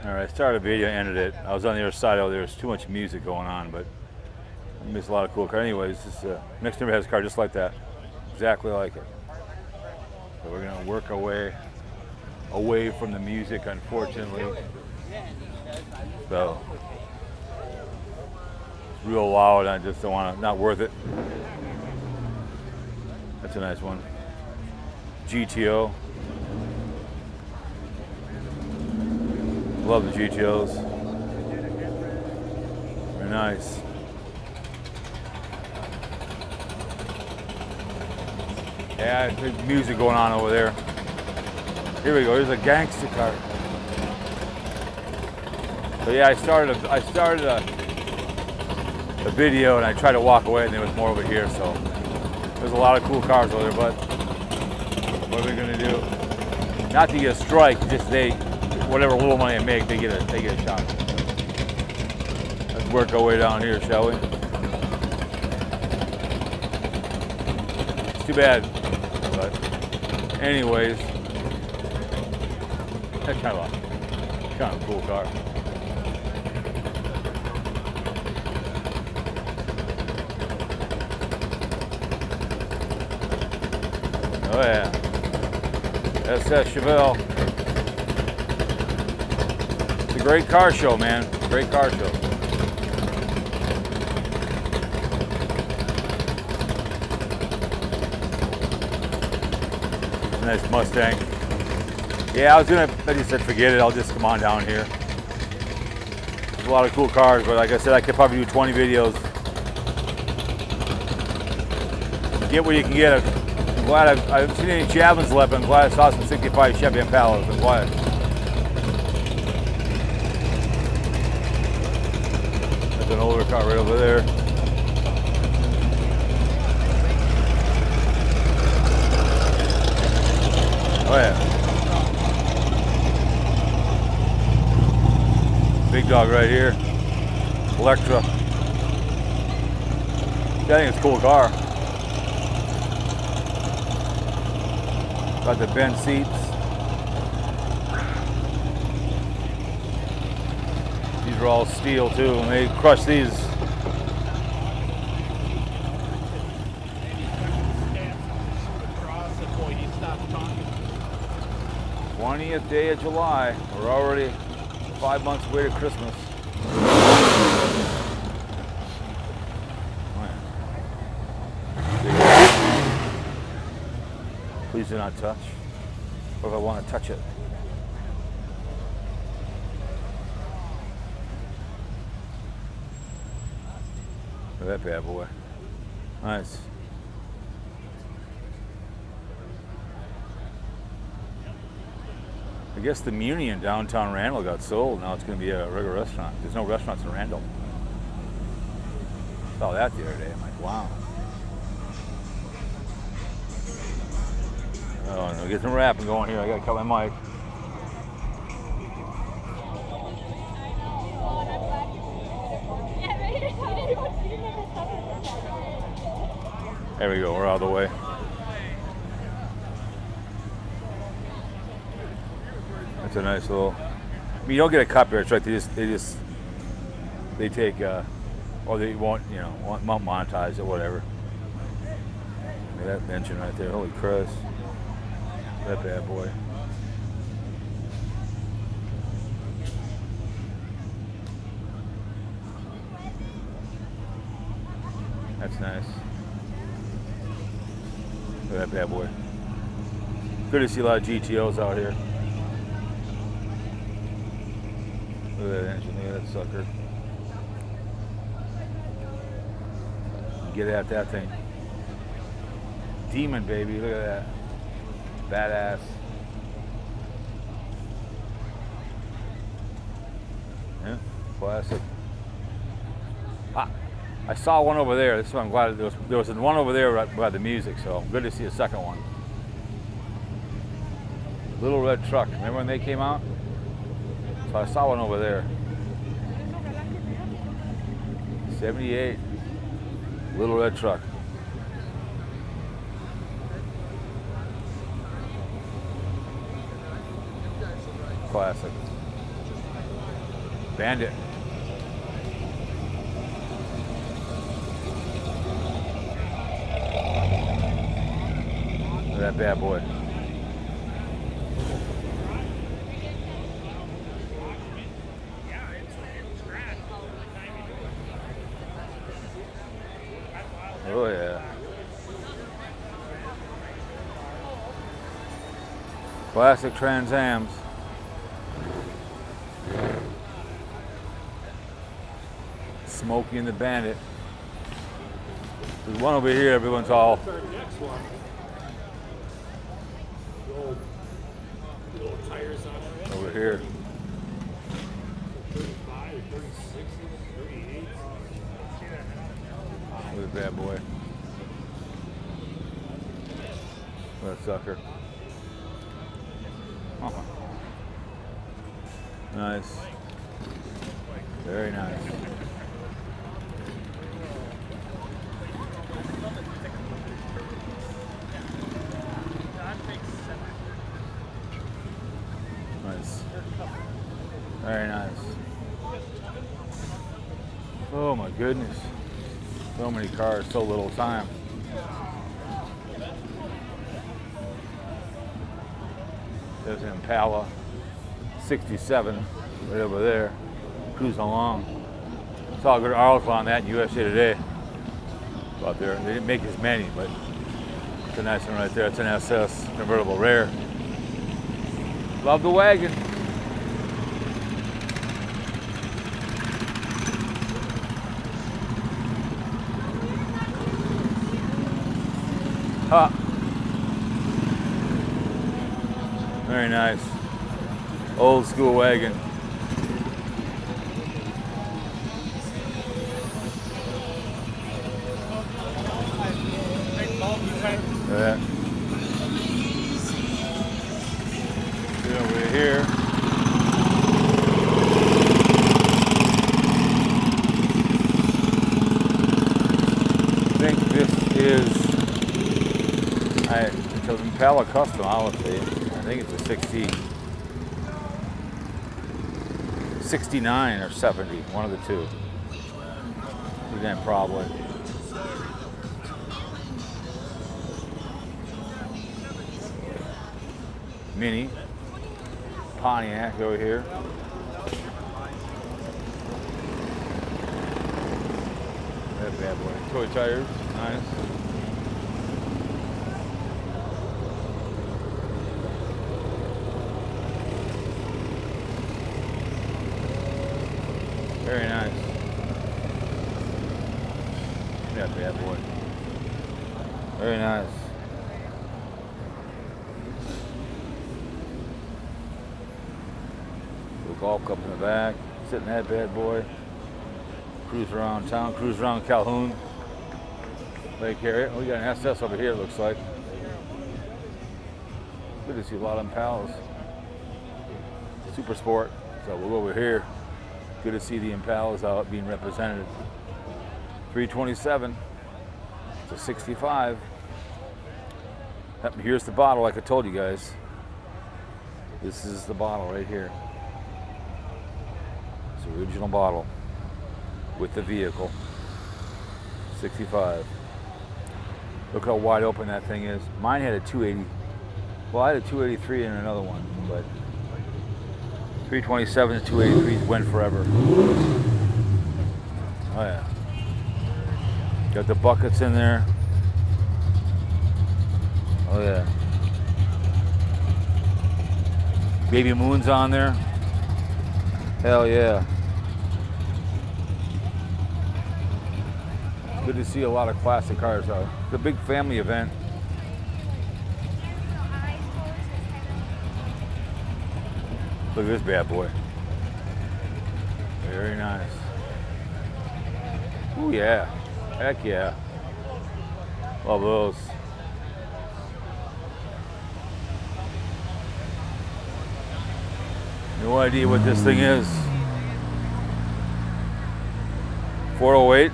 All right, I started a video, ended it. I was on the other side. Oh, there was too much music going on, but I missed a lot of cool cars. Anyways, this next neighbor has a car just like that, exactly like it. So we're gonna work our way away from the music, unfortunately. So it's real loud. I just don't want to. Not worth it. That's a nice one. GTO. Love the GTOs. Very nice. Yeah, there's music going on over there. Here we go. Here's a gangster car. So yeah, I started a video and I tried to walk away and there was more over here. So there's a lot of cool cars over there, but what are we gonna do? Not to get a strike, just whatever little money I make, they get a shot. Let's work our way down here, shall we? It's too bad, but anyways, that's kind of a cool car. Oh yeah, SS Chevelle. It's a great car show, man. Great car show. Nice Mustang. Yeah, I just said forget it. I'll just come on down here. There's a lot of cool cars, but like I said, I could probably do 20 videos. Get what you can get. I'm glad I haven't seen any Javelins left. I'm glad I saw some 65 Chevy Impalas. I'm glad. There's an older car right over there. Oh yeah. Big dog right here. Electra. I think it's a cool car. Got the bench seats. These are all steel too, and they crush these. '20th day of July. We're already 5 months away to Christmas. Please do not touch, or if I want to touch it. Look at that bad boy. Nice. I guess the Muni in downtown Randall got sold. Now it's going to be a regular restaurant. There's no restaurants in Randall. Saw that the other day. I'm like, wow. Oh, no, get some rapping going here. I gotta cut my mic. There we go. We're out of the way. That's a nice little. I mean, you don't get a copyright strike. They take, or they won't, won't monetize it, whatever. Look at that engine right there. Holy Christ. That bad boy. That's nice. Look at that bad boy. Good to see a lot of GTOs out here. Look at that engine. Look at that sucker. Get at that thing. Demon, baby. Look at that. Badass. Yeah, classic. I saw one over there. That's why I'm glad there was one over there right by the music, so good to see a second one. Little red truck. Remember when they came out? So I saw one over there. 78. Little red truck. Classic. Bandit. Look at that bad boy. Oh yeah. Classic Trans Ams. Smokey and the Bandit. There's one over here, everyone's all. That's our next one. The old tires on it. Over here. 35, 36, 38. Look at that boy. What a sucker. Uh-huh. Nice. Very nice. Nice. Very nice. Oh my goodness. So many cars, so little time. There's an Impala 67 right over there, cruising along. Saw a good article on that in USA Today out there. They didn't make as many, but it's a nice one right there. It's an SS convertible rare. Love the wagon. Ha. Very nice. Old school wagon. Yeah. Get over here. I think this is it's an Impala Custom, honestly. I think it's a 69 or 70, one of the two. Again, probably. Mini Pontiac over here. That bad boy. Toy tires, nice. Very nice. That bad boy. Very nice. Golf cup in the back, sitting that bad boy. Cruise around town, cruise around Calhoun Lake area. We got an SS over here, it looks like. Good to see a lot of Impalas. Super Sport. So we'll go over here. Good to see the Impalas out being represented. 327 to 65. Here's the bottle, like I told you guys. This is the bottle right here. It's the original bottle with the vehicle. 65. Look how wide open that thing is. Mine had a 280. Well, I had a 283 in another one, but 327 to 283 went forever. Oh yeah. Got the buckets in there. Oh yeah. Baby Moon's on there. Hell yeah. Good to see a lot of classic cars out. It's a big family event. Look at this bad boy. Very nice. Oh yeah. Heck yeah. Love those. No idea what this thing is. 408.